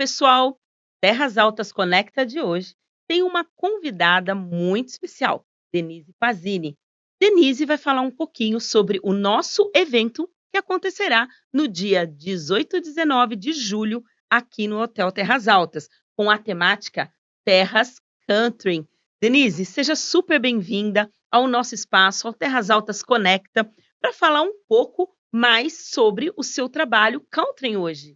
pessoal! Terras Altas Conecta de hoje tem uma convidada muito especial, Denise Pazini. Denise vai falar um pouquinho sobre o nosso evento que acontecerá no dia 18 e 19 de julho aqui no Hotel Terras Altas, com a temática Terras Country. Denise, seja super bem-vinda ao nosso espaço, ao Terras Altas Conecta, para falar um pouco mais sobre o seu trabalho country hoje.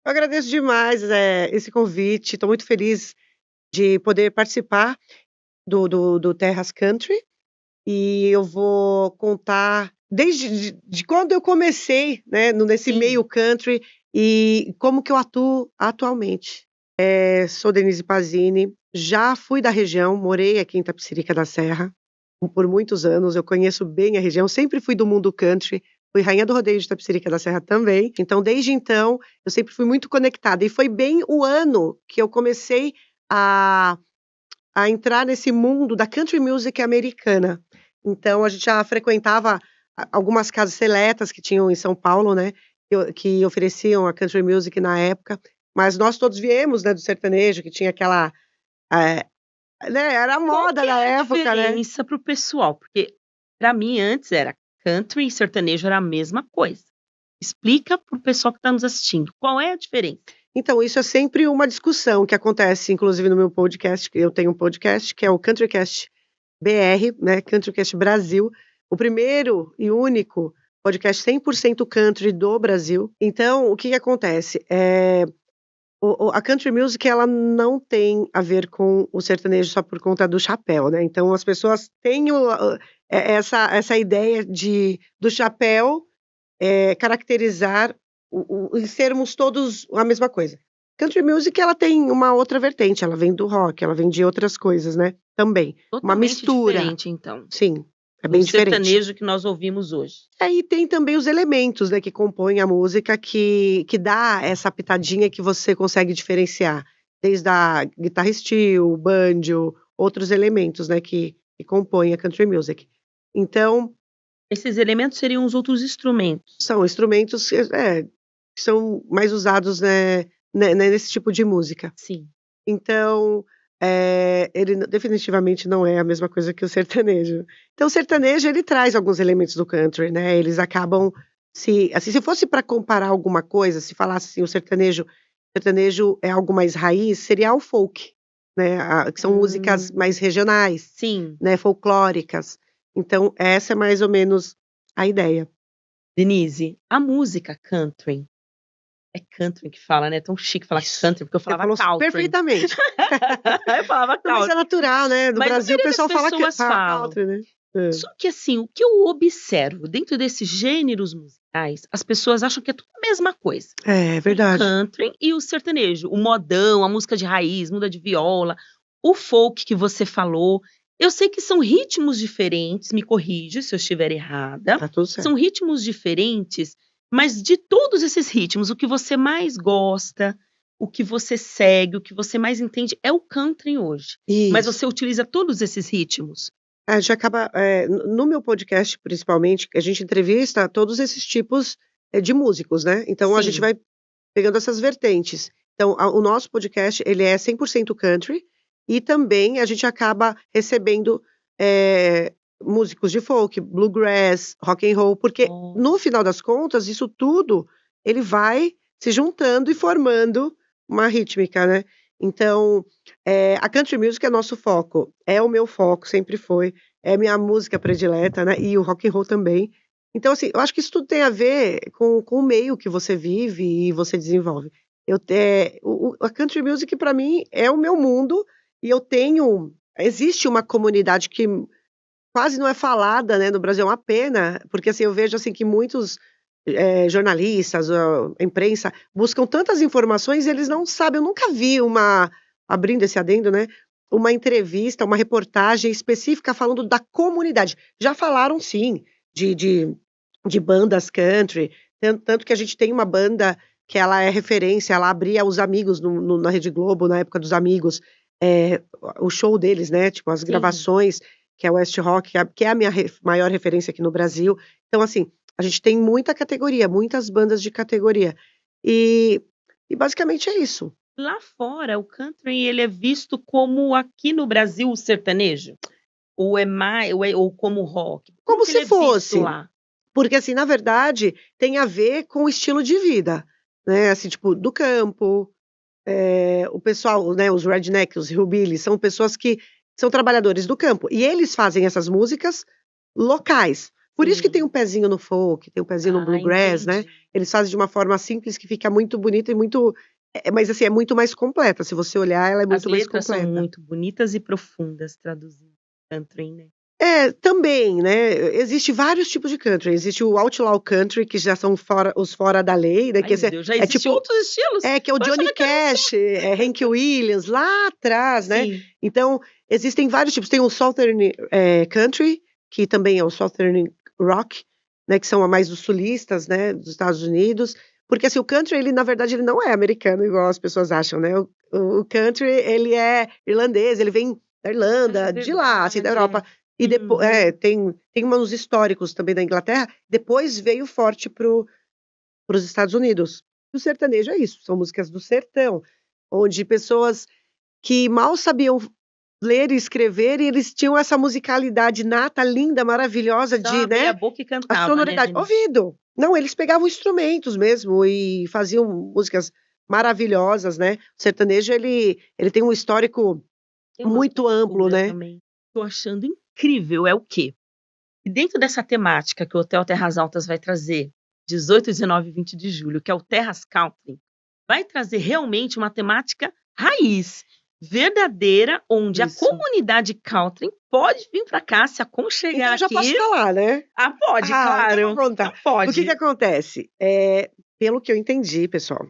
Eu agradeço demais, esse convite, estou muito feliz de poder participar do Terras Country, e eu vou contar desde de quando eu comecei, né, nesse Sim. meio country e como que eu atuo atualmente. Sou Denise Pazini, já fui da região, morei aqui em Itapecerica da Serra por muitos anos, eu conheço bem a região, sempre fui do mundo country, fui rainha do rodeio de Itapecerica da Serra também, então desde então eu sempre fui muito conectada e foi bem o ano que eu comecei a entrar nesse mundo da country music americana. Então a gente já frequentava algumas casas seletas que tinham em São Paulo, né, que ofereciam a country music na época, mas nós todos viemos, né, do sertanejo que tinha aquela, eh, né, era a Qual moda que da é a época, né. diferença para o pessoal? Porque para mim antes era country e sertanejo era a mesma coisa. Explica para o pessoal que está nos assistindo, qual é a diferença? Então, isso é sempre uma discussão que acontece, inclusive no meu podcast, eu tenho um podcast que é o CountryCast BR, né, CountryCast Brasil, o primeiro e único podcast 100% country do Brasil. Então, o que que acontece? A country music, ela não tem a ver com o sertanejo só por conta do chapéu, né, então as pessoas têm essa ideia do chapéu caracterizar e sermos todos a mesma coisa. Country music, ela tem uma outra vertente, ela vem do rock, ela vem de outras coisas, né, também. Uma Totalmente mistura. diferente então, Sim, é do bem diferente. sertanejo que nós ouvimos hoje. Aí tem também os elementos, né, que compõem a música que dá essa pitadinha que você consegue diferenciar, desde a guitarra steel, banjo, outros elementos, né, que compõem a country music. Então, Esses elementos seriam os outros instrumentos. são instrumentos, que são mais usados, nesse tipo de música. Sim. Então, ele definitivamente não é a mesma coisa que o sertanejo. Então o sertanejo, ele traz alguns elementos do country, né, eles acabam se fosse para comparar alguma coisa, se falasse assim, o sertanejo é algo mais raiz, seria o folk, né, que são músicas mais regionais, Sim. né, folclóricas. Então essa é mais ou menos a ideia. Denise, a música country, é country que fala, né, é tão chique falar Isso, country, porque eu você falava falou country. perfeitamente. Eu falava Não, mas é country. natural, né, no Mas a Brasil o maioria das pessoal fala pessoas falam. country, né. Hã. Só que assim, o que eu observo dentro desses gêneros musicais, as pessoas acham que é tudo a mesma coisa. É, O verdade. country e o sertanejo, o modão, a música de raiz, muda de viola, o folk que você falou. Eu sei que são ritmos diferentes, me corrija se eu estiver errada. Tá tudo certo. São ritmos diferentes, mas de todos esses ritmos, o que você mais gosta, o que você segue, o que você mais entende é o country hoje. Mas Isso. você utiliza todos esses ritmos? A gente acaba, no meu podcast, principalmente, a gente entrevista todos esses tipos, de músicos, né, então a gente Sim. vai pegando essas vertentes. Então o nosso podcast, ele é 100% country, e também a gente acaba recebendo, músicos de folk, bluegrass, rock and roll, porque Oh. no final das contas isso tudo, ele vai se juntando e formando uma rítmica, né. Então, a country music é nosso foco, é o meu foco, sempre foi, é minha música predileta, né, e o rock and roll também. Então assim, eu acho que isso tudo tem a ver com o meio que você vive e você desenvolve. A country music pra mim é o meu mundo, e existe uma comunidade que quase não é falada, né, no Brasil, é uma pena, porque assim, eu vejo assim que muitos, jornalistas, imprensa, buscam tantas informações e eles não sabem, eu nunca vi abrindo esse adendo, né, uma entrevista, uma reportagem específica falando da comunidade. Já falaram sim, de bandas country, tanto que a gente tem uma banda que ela é referência, ela abria Os Amigos na Rede Globo, na época dos Amigos, o show deles, né, tipo as Sim. gravações, que é o West Rock, que é a minha maior referência aqui no Brasil. Então assim, a gente tem muita categoria, muitas bandas de categoria. E basicamente é isso. Lá fora, o country ele é visto como aqui no Brasil o sertanejo? Ou como rock? Como Como que ele se é visto fosse. lá? Porque, assim, na verdade, tem a ver com o estilo de vida, né, assim, tipo, do campo, o pessoal, né, os redneck, os hillbillies, são pessoas que são trabalhadores do campo, e eles fazem essas músicas locais. Por isso que tem um Sim. pezinho no folk, tem um pezinho no Ah, bluegrass, né, entendi. eles fazem de uma forma simples que fica muito bonita e muito mas, assim, é muito mais completa, se você olhar, ela é As muito mais letras são completa. muito bonitas e profundas, traduzindo country, né. É, também, né, existe vários tipos de country, existe o outlaw country, que já são fora da lei, né, Ai, que meu esse Deus, já é existem tipo outros estilos? que é o Eu Johnny achava que eram só Cash, Hank Williams, lá atrás, né. sim. Então, existem vários tipos, tem o southern, country, que também é o southern rock, né, que são a mais dos sulistas, né, dos Estados Unidos, porque, assim, o country ele na verdade ele não é americano igual as pessoas acham, né, o country ele é irlandês, ele vem da Ah, Irlanda, de lá, assim, da verdade, Europa, é. e Uhum. tem uns históricos também da Inglaterra, depois veio forte para os Estados Unidos. O sertanejo é isso, são músicas do sertão, onde pessoas que mal sabiam ler e escrever, e eles tinham essa musicalidade nata, linda, maravilhosa Só de, abria a né, boca e a cantava, né, sonoridade Denise? ouvido. Não, eles pegavam instrumentos mesmo e faziam músicas maravilhosas, né. O sertanejo ele tem um histórico Tem uma muito amplo, cultura né. também, tô achando incrível, é o quê? E dentro dessa temática que o Hotel Terras Altas vai trazer, 18, 19 e 20 de julho, que é o Terras Country, vai trazer realmente uma temática raiz, verdadeira, onde a Isso. comunidade country pode vir para cá, se Então aconchegar eu já posso aqui. falar, né? Ah, pode, Ah, então eu vou claro. contar. Então O que que pode. acontece? Pelo que eu entendi, pessoal,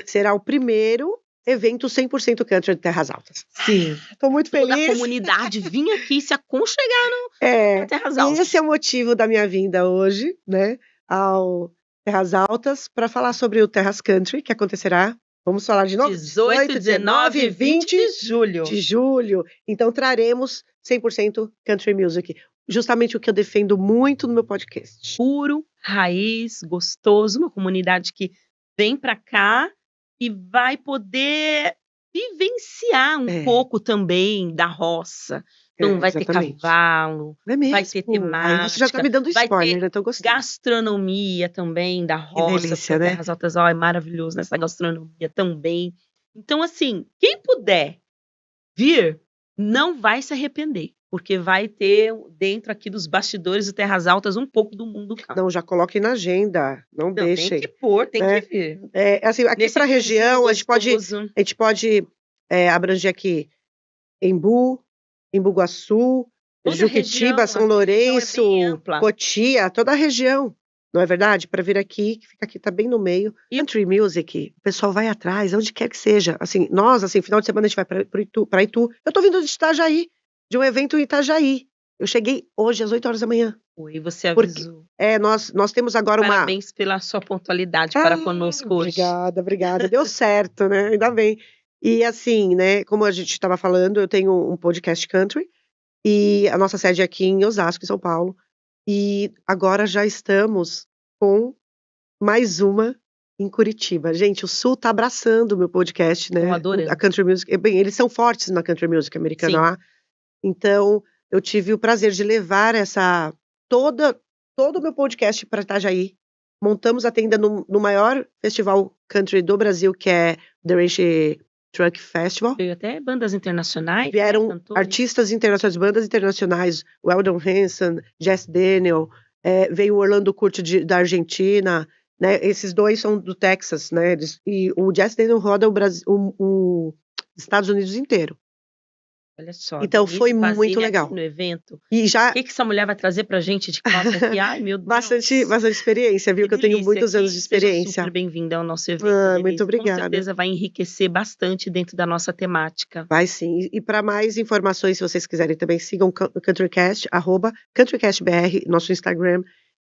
será o primeiro evento 100% country de Terras Altas. Sim, Tô muito toda a feliz. comunidade vir aqui se aconchegar no Hotel É, Terras e esse é Altas. o motivo da minha vinda hoje, né, ao Terras Altas, para falar sobre o Terras Country, que acontecerá, vamos falar de novo? 18, 18, 19 19 e e 20 20 de julho. de julho. Então traremos 100% country music, justamente o que eu defendo muito no meu podcast. Puro, raiz, gostoso, uma comunidade que vem para cá e vai poder vivenciar um É, pouco também da roça. Então vai ter exatamente. cavalo, Não é vai ter mesmo? Aí você já tá temática, me dando vai ter spoiler, né, então gostei. gastronomia também da Que roça, porque delícia, o né? Terras Altas, ó, é maravilhoso nessa gastronomia também. Então assim, quem puder vir, não vai se arrepender, porque vai ter dentro aqui dos bastidores do Terras Altas um pouco do mundo country. Não, já coloquem na agenda, não Não, tem que deixem, pôr, tem que né. vir. Assim, aqui Nesse pra friozinho região, gostoso. a gente pode, abranger aqui Embu, Embu-Guaçu, Toda a Juquitiba, região, São a região é bem Lourenço, ampla. Cotia, toda a região, não é verdade? Para vir aqui, que fica aqui, tá bem no meio. E Country music, o pessoal vai atrás, aonde quer que seja. Assim, nós, assim, final de semana a gente vai pra Itu. Eu tô vindo de Itajaí, de um evento em Itajaí. Eu cheguei hoje às 8 horas da manhã, foi, você porque avisou. nós temos agora uma Parabéns pela sua pontualidade para conosco hoje. obrigada, obrigada. Deu certo, né, ainda bem. E assim, né, como a gente estava falando, eu tenho um podcast country, e a nossa sede é aqui em Osasco, em São Paulo, e agora já estamos com mais uma em Curitiba. Gente, o Sul tá abraçando o meu podcast, Estão né, a adorando. country music, bem, eles são fortes na country music americana Sim, lá, então eu tive o prazer de levar essa toda todo o meu podcast para Itajaí. Montamos a tenda no maior festival country do Brasil, que é The Ranch Truck Festival. veio até bandas internacionais, né, Vieram cantores. artistas internacionais, bandas internacionais, Weldon Henson, Jess Daniel, veio o Orlando Curti da Argentina, né, esses 2 são do Texas, né, e o Jess Daniel roda o Brasil, o Estados Unidos inteiro. Olha só, Então foi Denise muito Pazini aqui legal. no evento. O E já que que essa mulher vai trazer pra gente de country aqui? Ai, meu bastante Deus. bastante experiência, viu, Que que eu tenho delícia, muitos anos de que seja super experiência. bem-vinda ao nosso evento, Muito Denise. Com obrigada. certeza vai enriquecer bastante dentro da nossa temática. Vai sim. E para mais informações, se vocês quiserem também, sigam o CountryCast, @CountryCastBR, nosso Instagram,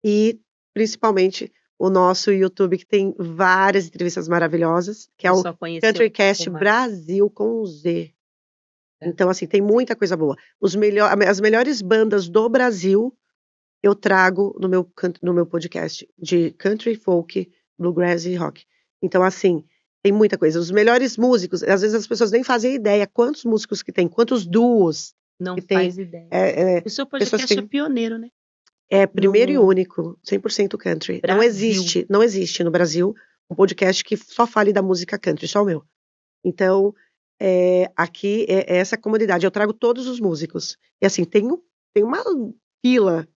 e principalmente o nosso YouTube, que tem várias entrevistas maravilhosas, que é Eu o só conhecer um pouco CountryCast mais, Brasil com Z. tá? Então, assim, tem muita coisa boa. As melhores bandas do Brasil eu trago no meu podcast de country, folk, bluegrass e rock. Então, assim, Tem muita coisa. Os melhores músicos, às vezes as pessoas nem fazem ideia quantos músicos que tem, quantos duos Não que tem. faz ideia. É, O seu pessoas podcast que é pioneiro, né? é primeiro e No único, 100% country. Não Brasil. existe no Brasil um podcast que só fale da música country, só o meu. Então, aqui é essa comunidade. Eu trago todos os músicos. E assim, tem uma fila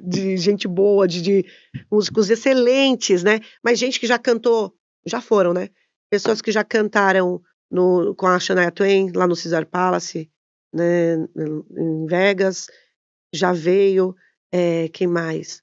de gente boa, de músicos excelentes, né? Mas gente que já cantou, já foram, né? Pessoas que já cantaram com a Shania Twain, lá no Caesar Palace, né? Em Vegas, já veio. Quem mais?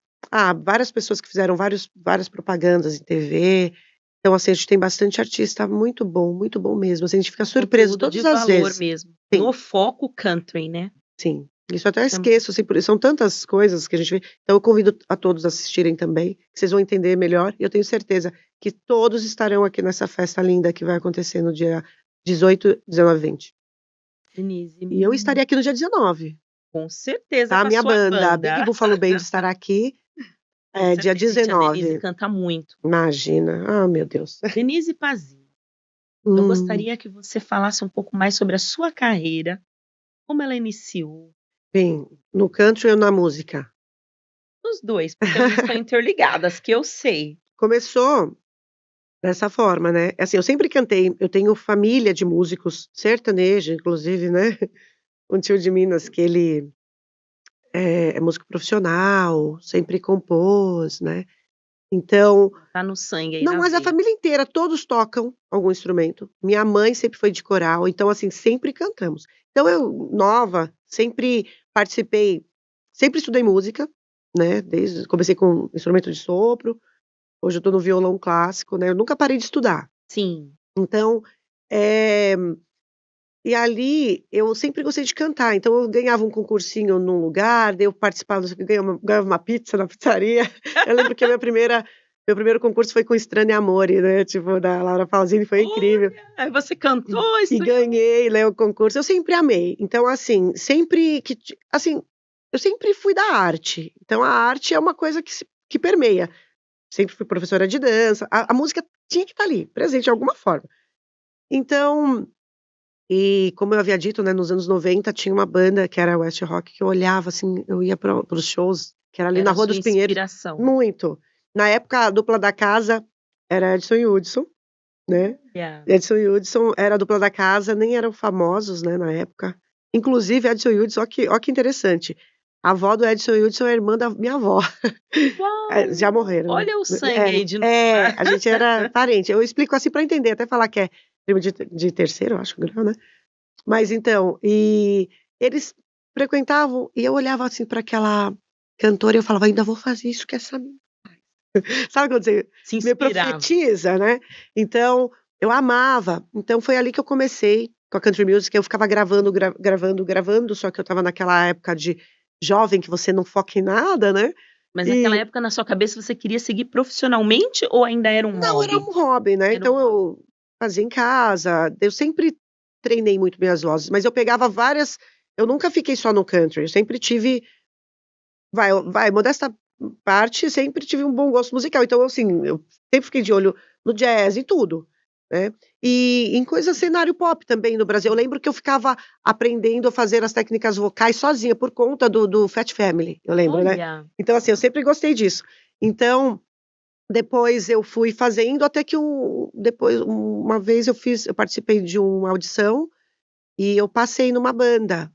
Várias pessoas que fizeram várias propagandas em TV. Então, assim, a gente tem bastante artista muito bom mesmo. Assim, a gente fica surpreso Conteúdo de todas as valor vezes. mesmo. Sim. No foco country, né? Sim. Isso eu até esqueço, assim, são tantas coisas que a gente vê. Então, eu convido a todos a assistirem também, que vocês vão entender melhor. E eu tenho certeza que todos estarão aqui nessa festa linda que vai acontecer no dia 18, 19 e 20. Denise, E eu estarei aqui no dia 19. com certeza, Tá? com a Minha sua banda, banda. Big Buffalo Band, estará aqui dia Gente, a Denise 19. canta muito. Imagina. Meu Deus. Denise Pazini, eu gostaria que você falasse um pouco mais sobre a sua carreira, como ela iniciou. Bem, no country ou na música? Os dois, porque elas estão interligadas, que eu sei. Começou dessa forma, né? Assim, eu sempre cantei, eu tenho família de músicos sertanejo, inclusive, né? Um tio de Minas que ele é músico profissional, sempre compôs, né? Então, Tá no sangue aí, não, na mas a veia. família inteira, todos tocam algum instrumento. Minha mãe sempre foi de coral, então, assim, sempre cantamos. Então, eu, nova, sempre participei, sempre estudei música, né? Comecei com instrumento de sopro, hoje eu tô no violão clássico, né? Eu nunca parei de estudar. Sim. Então, e ali eu sempre gostei de cantar, então eu ganhava um concursinho num lugar, daí eu participava, ganhava uma pizza na pizzaria. Eu lembro que meu primeiro concurso foi com Strane Amore, né, tipo, da Laura Pausini, foi incrível. Aí você cantou E isso. ganhei, né, o concurso, eu sempre amei. Então, assim, eu sempre fui da arte. Então a arte é uma coisa que permeia. Sempre fui professora de dança, a música tinha que estar ali, presente de alguma forma. Então, e como eu havia dito, né, nos anos 90 tinha uma banda que era West Rock, que eu olhava assim, eu ia para os shows, que era ali na Era Rua sua dos Pinheiros. inspiração. Muito. Na época, a dupla da casa era Edson e Hudson, né? Yeah. Edson e Hudson era a dupla da casa, nem eram famosos, né, na época. Inclusive, Edson e Hudson, ó que interessante. A avó do Edson e Hudson é a irmã da minha avó. Uau! Já morreram, né? Olha o sangue aí de novo. A gente era parente. Eu explico assim para entender, até falar que é primo de terceiro, eu acho, grau, né? Mas então, e eles frequentavam, e eu olhava assim para aquela cantora e eu falava, ainda vou fazer isso que essa menina faz. Sabe quando você Se me inspirava. profetiza, né? Então, eu amava. Então, foi ali que eu comecei com a country music. Eu ficava gravando, só que eu estava naquela época de jovem que você não foca em nada, né? Mas naquela época, na sua cabeça, você queria seguir profissionalmente ou ainda era um Não, hobby? era um hobby, né? Então eu fazia em casa, eu sempre treinei muito minhas vozes, mas eu pegava várias. Eu nunca fiquei só no country, eu sempre tive. Modesta parte, sempre tive um bom gosto musical. Então, assim, eu sempre fiquei de olho no jazz e tudo, né? E em coisas cenário pop também no Brasil. Eu lembro que eu ficava aprendendo a fazer as técnicas vocais sozinha, por conta do Fat Family, eu lembro, né? Olha, Então, assim, eu sempre gostei disso. Então, depois eu fui fazendo, até que depois, uma vez eu participei de uma audição e eu passei numa banda.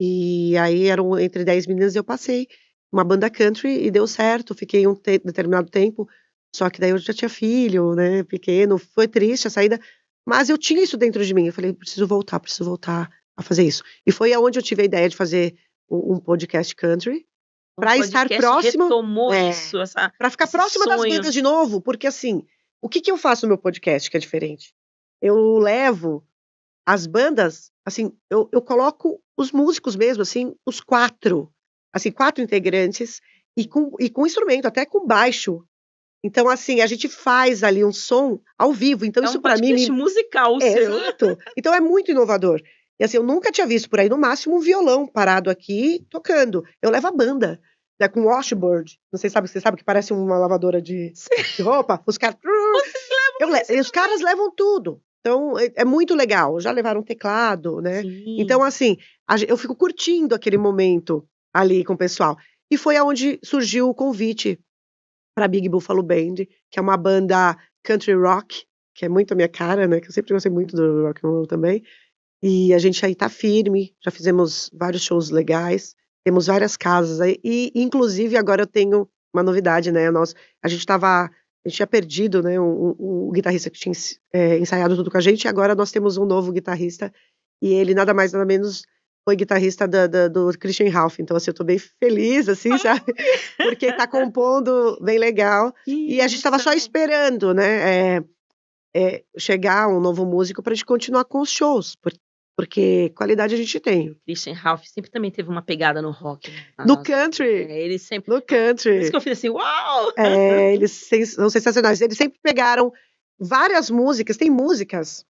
E aí eram entre 10 meninas e eu passei. Uma banda country e deu certo, fiquei determinado tempo, só que daí eu já tinha filho, né, pequeno, foi triste a saída, mas eu tinha isso dentro de mim, eu falei: preciso voltar a fazer isso". E foi aonde eu tive a ideia de fazer um podcast country, para estar próxima retomou isso, para ficar próxima das bandas de novo, porque assim, o que eu faço no meu podcast que é diferente? Eu levo as bandas, assim, eu coloco os músicos mesmo, assim, os 4, assim, 4 integrantes e com instrumento, até com baixo. Então, assim, a gente faz ali um som ao vivo, então isso para mim podcast musical o seu. exato. Então é muito inovador. E assim, eu nunca tinha visto por aí, no máximo, um violão parado aqui, tocando. Eu levo a banda, né, com washboard. Não sei se você sabe que parece uma lavadora de roupa. Os caras... Vocês levam Os caras levam tudo. Então, é muito legal. Já levaram teclado, né? Sim. Então, assim, eu fico curtindo aquele momento ali com o pessoal. E foi aonde surgiu o convite para Big Buffalo Band, que é uma banda country rock, que é muito a minha cara, né? Que eu sempre gostei muito do rock and roll também. E a gente aí tá firme, já fizemos vários shows legais, temos várias casas aí, e inclusive agora eu tenho uma novidade, né? A gente tinha perdido, né, o guitarrista que tinha ensaiado tudo com a gente, e agora nós temos um novo guitarrista, e ele nada mais nada menos foi guitarrista do Christian Ralph. Então, assim, eu tô bem feliz, assim, sabe? Porque tá compondo bem legal. E a gente tava só esperando, né, chegar um novo músico pra gente continuar com os shows, porque qualidade a gente tem. O Christian Ralph sempre também teve uma pegada no rock. Né? No country. Ele sempre. No country. Por isso que eu fiz assim, uau! Eles são sensacionais. Eles sempre pegaram várias músicas. Tem músicas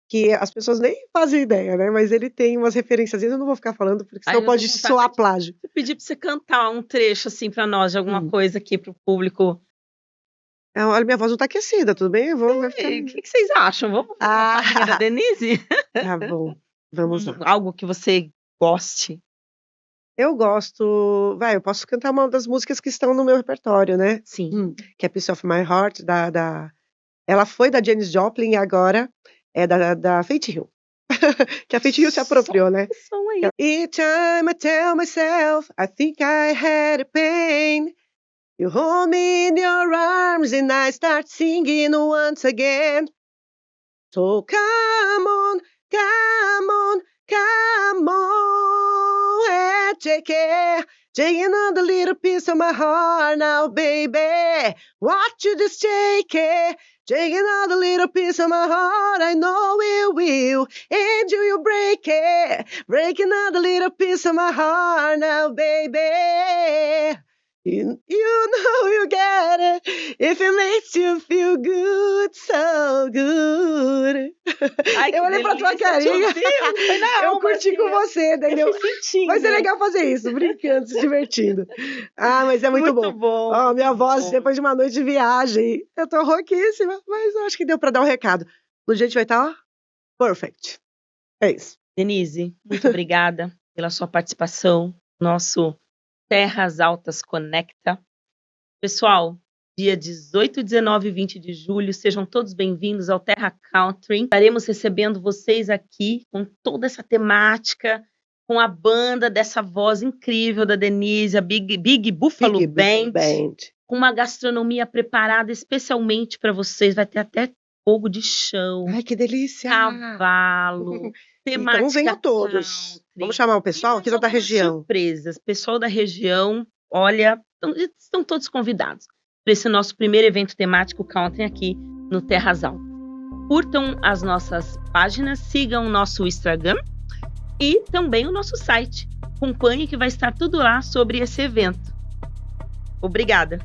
que as pessoas nem fazem ideia, né? Mas ele tem umas referências. Eu não vou ficar falando, porque senão pode soar plágio. Eu pedi pra você cantar um trecho, assim, pra nós, de alguma coisa aqui pro público. Olha, minha voz não tá aquecida, tudo bem? O que vocês acham? Vamos falar da Denise? Tá bom, vamos lá. Algo que você goste. Eu gosto... eu posso cantar uma das músicas que estão no meu repertório, né? Sim. Que é Piece of My Heart, ela foi da Janis Joplin e agora é da Faith Hill. Que a Faith Hill se apropriou, né? Each time I tell myself I think I had a pain, you hold me in your arms and I start singing once again. So come on, come on, come on, and take it. Taking another little piece of my heart now, baby. Watch you just take it. Taking another little piece of my heart, I know it will. And you break it. Break another little piece of my heart now, baby. You know you get it. If it makes you feel good, so good. Ai, eu olhei pra tua carinha. Eu curti com você, entendeu? Mas é legal fazer isso, brincando, se divertindo. Mas é muito bom. Minha voz, depois de uma noite de viagem, eu tô rouquíssima, mas eu acho que deu pra dar um recado. No dia a gente vai estar, perfect. É isso. Denise, muito obrigada pela sua participação. Nosso Terras Altas Conecta. Pessoal, dia 18, 19 e 20 de julho, sejam todos bem-vindos ao Terra Country. Estaremos recebendo vocês aqui com toda essa temática, com a banda dessa voz incrível da Denise, a Big Buffalo Band, com uma gastronomia preparada especialmente para vocês. Vai ter até fogo de chão. Ai, que delícia! Cavalo. Então venham todos. Vamos chamar o pessoal aqui da região. Surpresas. Pessoal da região, olha, estão todos convidados para esse nosso primeiro evento temático country aqui no Terras Altas. Curtam as nossas páginas, sigam o nosso Instagram e também o nosso site. Acompanhe que vai estar tudo lá sobre esse evento. Obrigada.